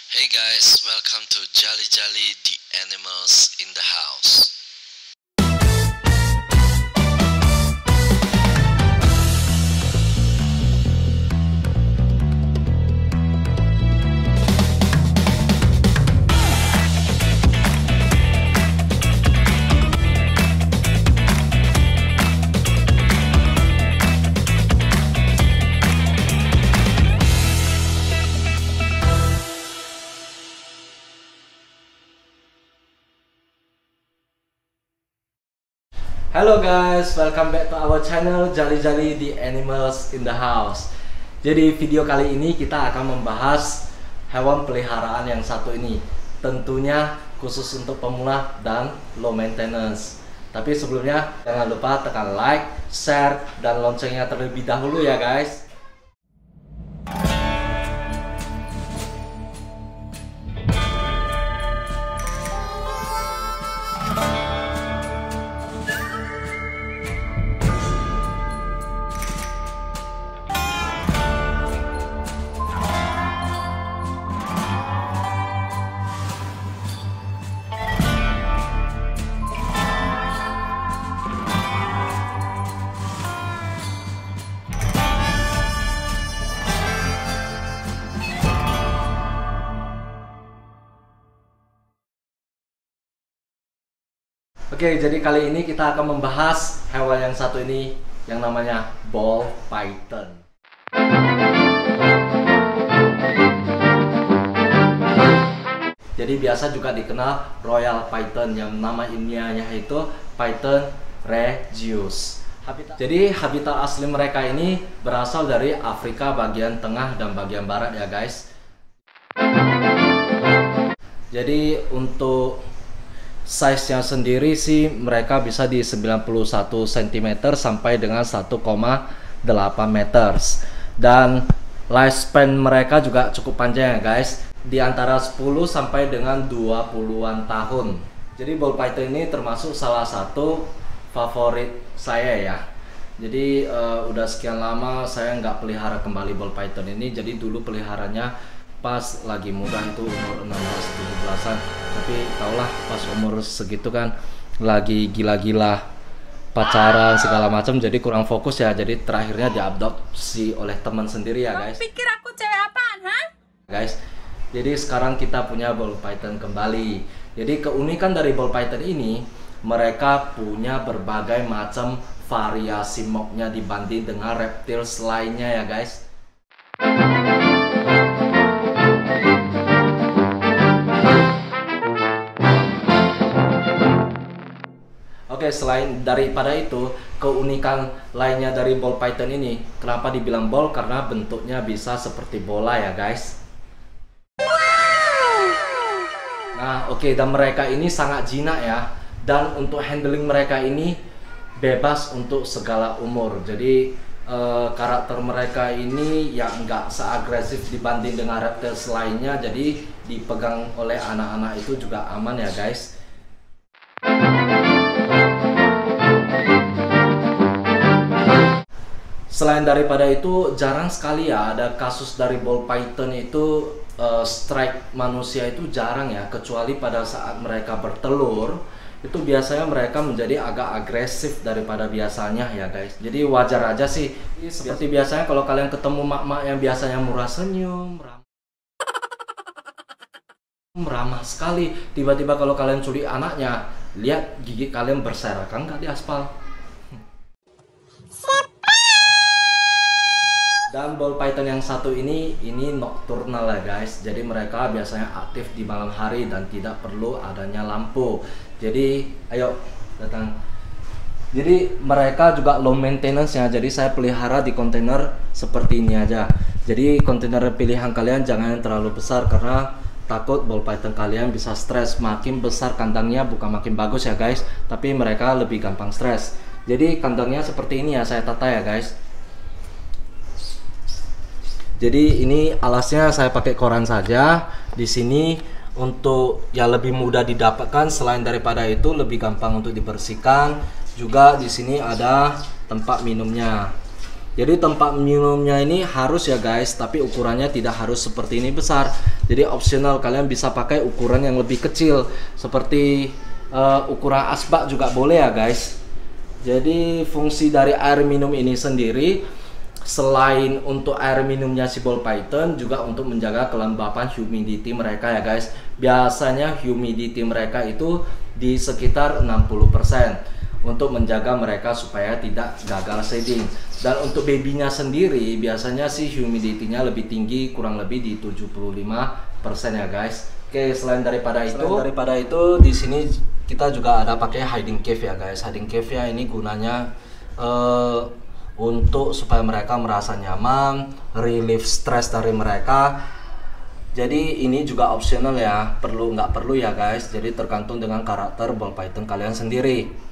Hey guys, welcome to Jolly Jolly the Animals in the House. Halo guys, welcome back to our channel Jolly Jolly the Animals in the House. Jadi video kali ini kita akan membahas hewan peliharaan yang satu ini. Tentunya khusus untuk pemula dan low maintenance. Tapi sebelumnya jangan lupa tekan like, share, dan loncengnya terlebih dahulu ya guys. Oke, jadi kali ini kita akan membahas hewan yang satu ini yang namanya ball python. Jadi biasa juga dikenal royal python yang nama ilmiahnya itu Python regius. Jadi habitat asli mereka ini berasal dari Afrika bagian tengah dan bagian barat ya guys. Jadi untuk size-nya sendiri sih mereka bisa di 91 cm sampai dengan 1,8 meter. Dan lifespan mereka juga cukup panjang ya guys, di antara 10 sampai dengan 20-an tahun. Jadi ball python ini termasuk salah satu favorit saya ya. Jadi udah sekian lama saya nggak pelihara kembali ball python ini. Jadi dulu peliharanya pas lagi muda itu umur 16-17an, tapi taulah pas umur segitu kan lagi gila-gila pacaran segala macam, jadi kurang fokus ya, jadi terakhirnya diadopsi oleh teman sendiri ya guys. Pikir aku cewek apaan, ha? Guys, jadi sekarang kita punya ball python kembali. Jadi keunikan dari ball python ini, mereka punya berbagai macam variasi mocknya dibanding dengan reptiles lainnya ya guys. Oke, selain daripada itu, keunikan lainnya dari ball python ini, kenapa dibilang ball? Karena bentuknya bisa seperti bola ya guys. Nah oke, dan mereka ini sangat jinak ya. Dan untuk handling mereka ini bebas untuk segala umur. Jadi karakter mereka ini ya nggak seagresif dibanding dengan reptiles lainnya. Jadi dipegang oleh anak-anak itu juga aman ya guys. Selain daripada itu, jarang sekali ya ada kasus dari ball python itu strike manusia, itu jarang ya, kecuali pada saat mereka bertelur. Itu biasanya mereka menjadi agak agresif daripada biasanya ya guys. Jadi wajar aja sih. Seperti biasanya kalau kalian ketemu mak-mak yang biasanya murah senyum, ramah sekali, tiba-tiba kalau kalian culik anaknya, lihat gigi kalian berserakan nggak di aspal. Dan ball python yang satu ini nocturnal ya guys. Jadi mereka biasanya aktif di malam hari dan tidak perlu adanya lampu. Jadi ayo datang. Jadi mereka juga low maintenance ya. Jadi saya pelihara di kontainer seperti ini aja. Jadi kontainer pilihan kalian jangan yang terlalu besar, karena takut ball python kalian bisa stres. Makin besar kandangnya bukan makin bagus ya guys, tapi mereka lebih gampang stres. Jadi kandangnya seperti ini ya, saya tata ya guys. Jadi ini alasnya saya pakai koran saja. Di sini untuk ya lebih mudah didapatkan. Selain daripada itu lebih gampang untuk dibersihkan. Juga di sini ada tempat minumnya. Jadi tempat minumnya ini harus ya guys, tapi ukurannya tidak harus seperti ini besar. Jadi optional, kalian bisa pakai ukuran yang lebih kecil seperti ukuran asbak juga boleh ya guys. Jadi fungsi dari air minum ini sendiri, selain untuk air minumnya si ball python, juga untuk menjaga kelembapan humidity mereka ya guys. Biasanya humidity mereka itu di sekitar 60%. Untuk menjaga mereka supaya tidak gagal shading. Dan untuk babynya sendiri biasanya sih humidity-nya lebih tinggi, kurang lebih di 75% ya guys. Oke, selain daripada itu di sini kita juga ada pakai hiding cave ya guys. Hiding cave ya ini gunanya untuk supaya mereka merasa nyaman, relief stress dari mereka. Jadi ini juga optional ya, nggak perlu ya guys. Jadi tergantung dengan karakter ball python kalian sendiri.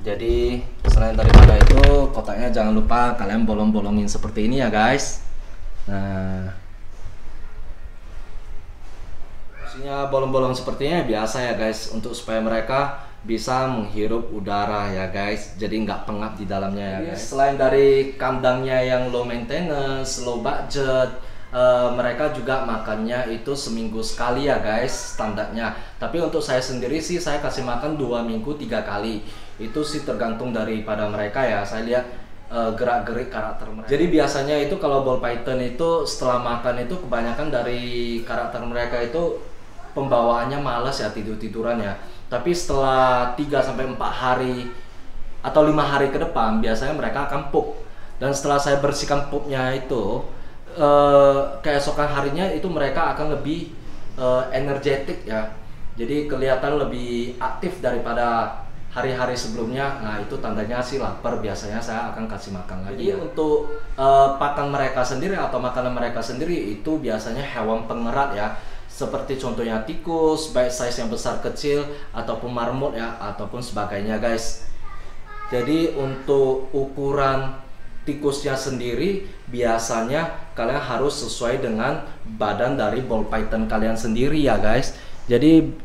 Jadi selain daripada itu, kotaknya jangan lupa kalian bolong-bolongin seperti ini ya guys. Nah, fungsinya bolong-bolong sepertinya biasa ya guys, untuk supaya mereka bisa menghirup udara ya guys, jadi nggak pengap di dalamnya ya guys. Selain dari kandangnya yang low maintenance, low budget, mereka juga makannya itu seminggu sekali ya guys standarnya. Tapi untuk saya sendiri sih saya kasih makan 2 minggu 3 kali. Itu sih tergantung daripada mereka ya. Saya lihat gerak-gerik karakter mereka. Jadi biasanya itu kalau ball python itu setelah makan itu kebanyakan dari karakter mereka itu pembawaannya malas ya, tidur-tiduran ya. Tapi setelah 3-4 hari atau 5 hari ke depan biasanya mereka akan pup. Dan setelah saya bersihkan pupnya itu, keesokan harinya itu mereka akan lebih energetik ya. Jadi kelihatan lebih aktif daripada hari-hari sebelumnya. Nah itu tandanya sih lapar, biasanya saya akan kasih makan lagi. Jadi ya, untuk pakan mereka sendiri atau makanan mereka sendiri itu biasanya hewan pengerat ya, seperti contohnya tikus, baik size yang besar kecil ataupun marmut ya, ataupun sebagainya guys. Jadi untuk ukuran tikusnya sendiri biasanya kalian harus sesuai dengan badan dari ball python kalian sendiri ya guys. Jadi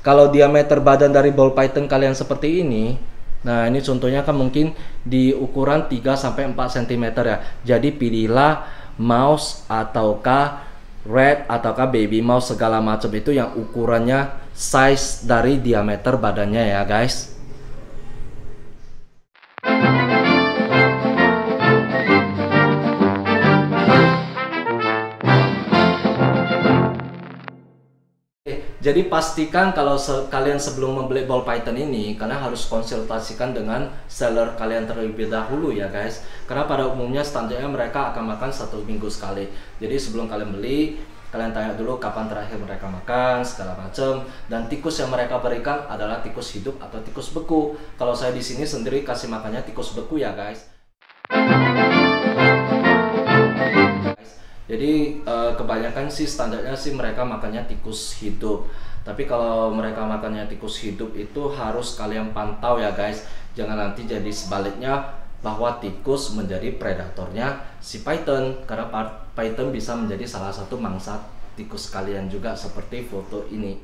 kalau diameter badan dari ball python kalian seperti ini, nah ini contohnya kan mungkin di ukuran 3-4 cm ya. Jadi pilihlah mouse ataukah red ataukah baby mouse segala macam itu yang ukurannya size dari diameter badannya ya guys. Jadi pastikan kalau kalian sebelum membeli ball python ini, kalian harus konsultasikan dengan seller kalian terlebih dahulu ya guys. Karena pada umumnya standarnya mereka akan makan 1 minggu sekali. Jadi sebelum kalian beli, kalian tanya dulu kapan terakhir mereka makan segala macam. Dan tikus yang mereka berikan adalah tikus hidup atau tikus beku. Kalau saya di sini sendiri kasih makannya tikus beku ya guys. Jadi kebanyakan sih standarnya sih mereka makannya tikus hidup. Tapi kalau mereka makannya tikus hidup itu harus kalian pantau ya guys. Jangan nanti jadi sebaliknya, bahwa tikus menjadi predatornya si python. Karena python bisa menjadi salah satu mangsa tikus kalian juga, seperti foto ini.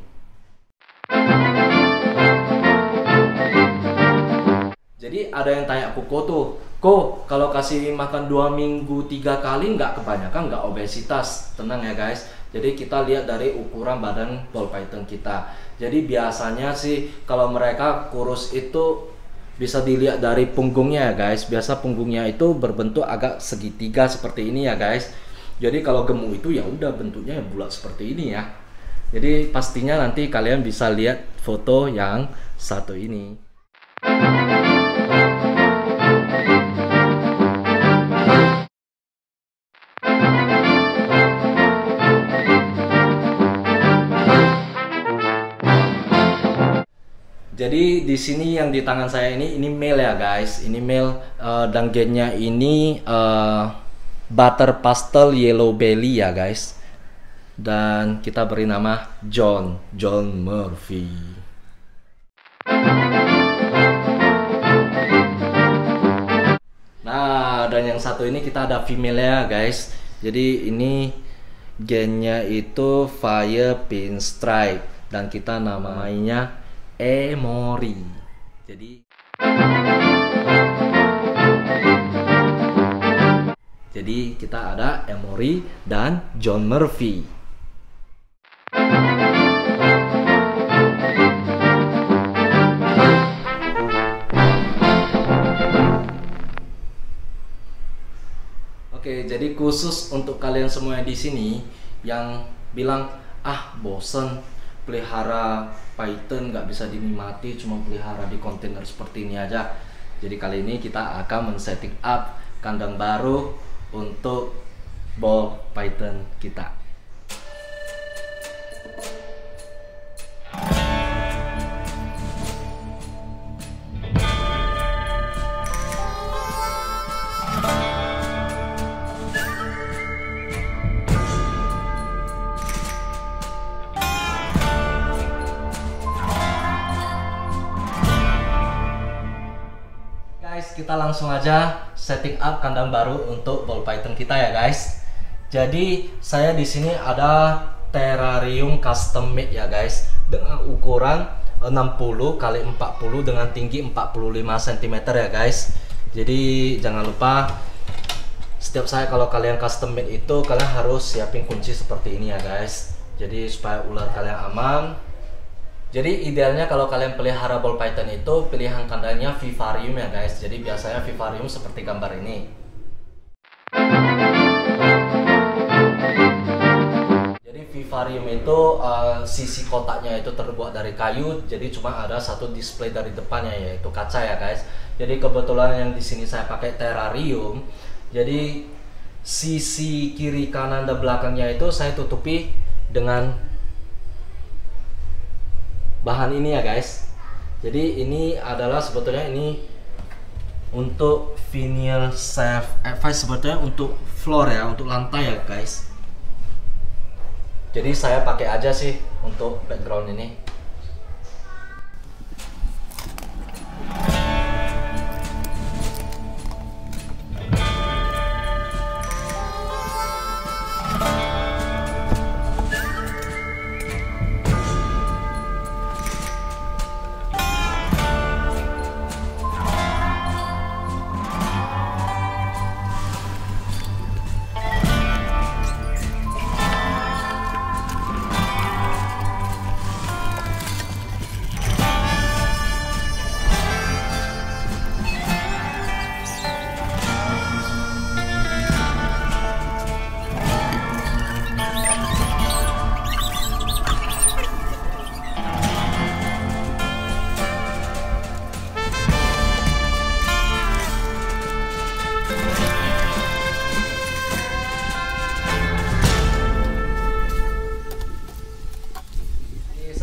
Jadi ada yang tanya Ko tuh, Ko kalau kasih makan 2 minggu 3 kali nggak kebanyakan, nggak obesitas? Tenang ya guys. Jadi kita lihat dari ukuran badan ball python kita. Jadi biasanya sih kalau mereka kurus itu bisa dilihat dari punggungnya ya guys. Biasa punggungnya itu berbentuk agak segitiga seperti ini ya guys. Jadi kalau gemuk itu ya udah bentuknya bulat seperti ini ya. Jadi pastinya nanti kalian bisa lihat foto yang satu ini. Jadi di sini yang di tangan saya ini male ya guys. Ini male dan gennya ini butter pastel yellow belly ya guys. Dan kita beri nama John Murphy. Nah, dan yang satu ini kita ada female ya guys. Jadi ini gennya itu Fire Pinstripe dan kita namanya Emory. Jadi Jadi kita ada Emory dan John Murphy. Oke, jadi khusus untuk kalian semua di sini yang bilang bosen pelihara python nggak bisa dinikmati, cuma pelihara di kontainer seperti ini aja. Jadi kali ini kita akan men-setting up kandang baru untuk ball python kita. Kita langsung aja setting up kandang baru untuk ball python kita ya guys. Jadi saya di sini ada terrarium custom made ya guys, dengan ukuran 60 x 40 dengan tinggi 45 cm ya guys. Jadi jangan lupa setiap kalau kalian custom made itu kalian harus siapin kunci seperti ini ya guys. Jadi supaya ular kalian aman. Jadi idealnya kalau kalian pelihara ball python itu pilihan kandangnya vivarium ya guys. Jadi biasanya vivarium seperti gambar ini. Jadi vivarium itu sisi kotaknya itu terbuat dari kayu. Jadi cuma ada satu display dari depannya yaitu kaca ya guys. Jadi kebetulan yang di sini saya pakai terrarium. Jadi sisi kiri kanan dan belakangnya itu saya tutupi dengan bahan ini ya guys. Jadi ini adalah sebetulnya ini untuk vinyl safe advice, sebetulnya untuk floor ya, untuk lantai ya guys. Jadi saya pakai aja sih untuk background ini.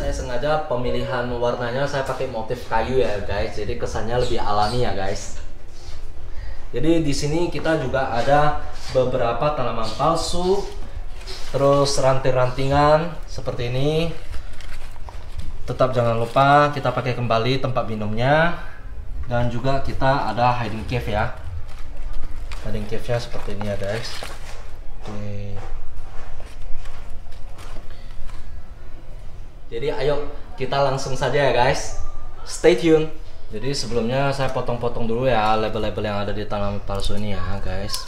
Sengaja pemilihan warnanya saya pakai motif kayu ya guys, jadi kesannya lebih alami ya guys. Jadi di sini kita juga ada beberapa tanaman palsu, terus ranting-rantingan seperti ini. Tetap jangan lupa kita pakai kembali tempat minumnya, dan juga kita ada hiding cave ya. Hiding cave-nya seperti ini ya guys. Oke. Jadi ayo kita langsung saja ya guys, stay tune. Jadi sebelumnya saya potong-potong dulu ya label-label yang ada di tanaman palsu ini ya guys.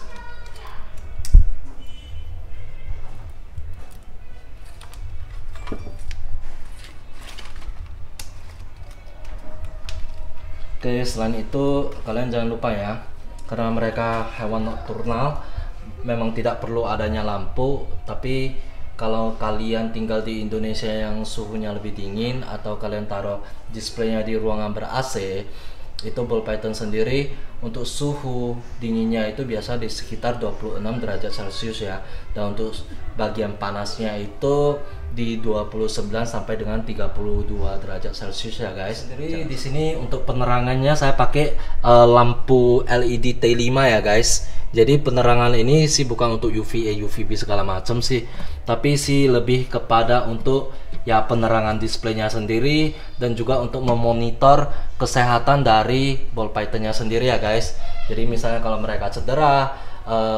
Oke, selain itu kalian jangan lupa ya, karena mereka hewan nokturnal memang tidak perlu adanya lampu. Tapi kalau kalian tinggal di Indonesia yang suhunya lebih dingin, atau kalian taruh displaynya di ruangan ber-AC, itu ball python sendiri untuk suhu dinginnya itu biasa di sekitar 26 derajat Celcius ya. Dan untuk bagian panasnya itu di 29 sampai dengan 32 derajat Celcius ya guys. Jadi di sini untuk penerangannya saya pakai lampu LED T5 ya guys. Jadi penerangan ini sih bukan untuk UVA, UVB segala macam sih, tapi sih lebih kepada untuk ya penerangan displaynya sendiri, dan juga untuk memonitor kesehatan dari ball pythonnya sendiri ya guys. Jadi misalnya kalau mereka cedera,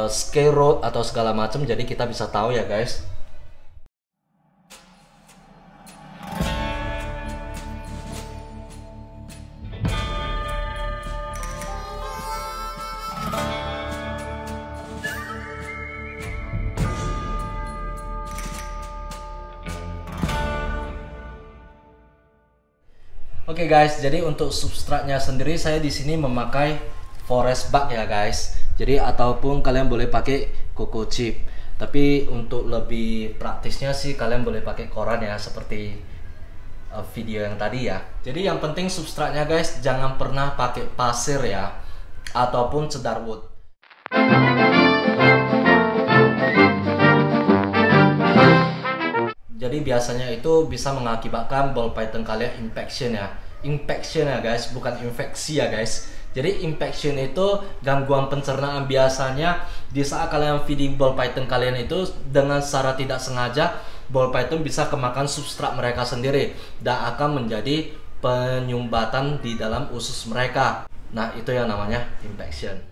scare road atau segala macam, jadi kita bisa tahu ya guys. Oke guys, jadi untuk substratnya sendiri saya di sini memakai forest bark ya guys. Jadi ataupun kalian boleh pakai coco chip. Tapi untuk lebih praktisnya sih kalian boleh pakai koran ya, seperti video yang tadi ya. Jadi yang penting substratnya guys, jangan pernah pakai pasir ya, ataupun cedar wood. Jadi biasanya itu bisa mengakibatkan ball python kalian infection ya. Infection ya guys, bukan infeksi ya guys. Jadi infection itu gangguan pencernaan biasanya di saat kalian feeding ball python kalian itu dengan secara tidak sengaja ball python bisa kemakan substrat mereka sendiri dan akan menjadi penyumbatan di dalam usus mereka. Nah, itu yang namanya infection.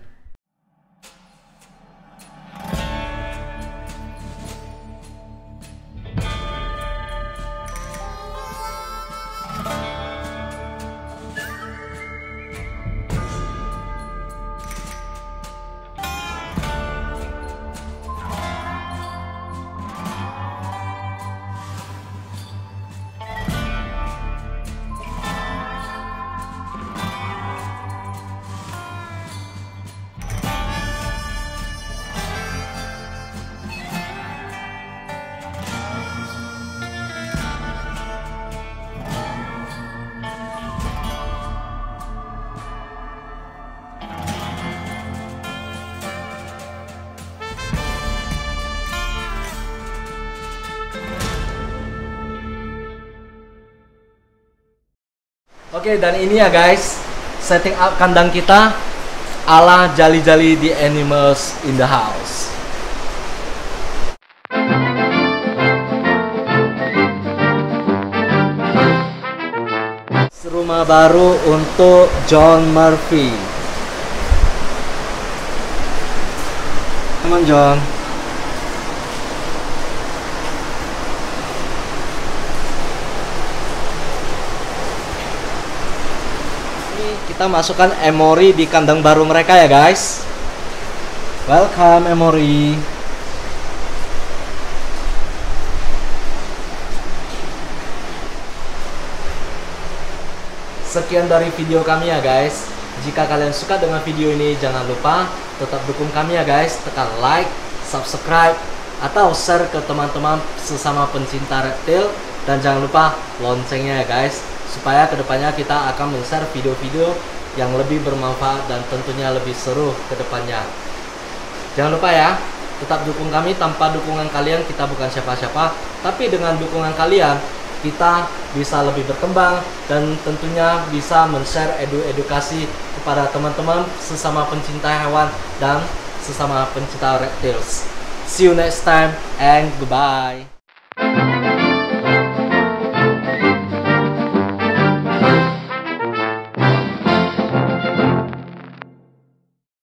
Oke, dan ini ya guys, setting up kandang kita ala Jali-Jali the Animals in the House. Rumah baru untuk John Murphy. Come on John. Kita masukkan Emory di kandang baru mereka ya guys. Welcome Emory. Sekian dari video kami ya guys. Jika kalian suka dengan video ini, jangan lupa tetap dukung kami ya guys. Tekan like, subscribe, atau share ke teman-teman sesama pencinta reptil. Dan jangan lupa loncengnya ya guys, supaya kedepannya kita akan men-share video-video yang lebih bermanfaat dan tentunya lebih seru kedepannya. Jangan lupa ya, tetap dukung kami. Tanpa dukungan kalian kita bukan siapa-siapa, tapi dengan dukungan kalian kita bisa lebih berkembang dan tentunya bisa men-share edukasi kepada teman-teman sesama pencinta hewan dan sesama pencinta reptiles. See you next time and goodbye.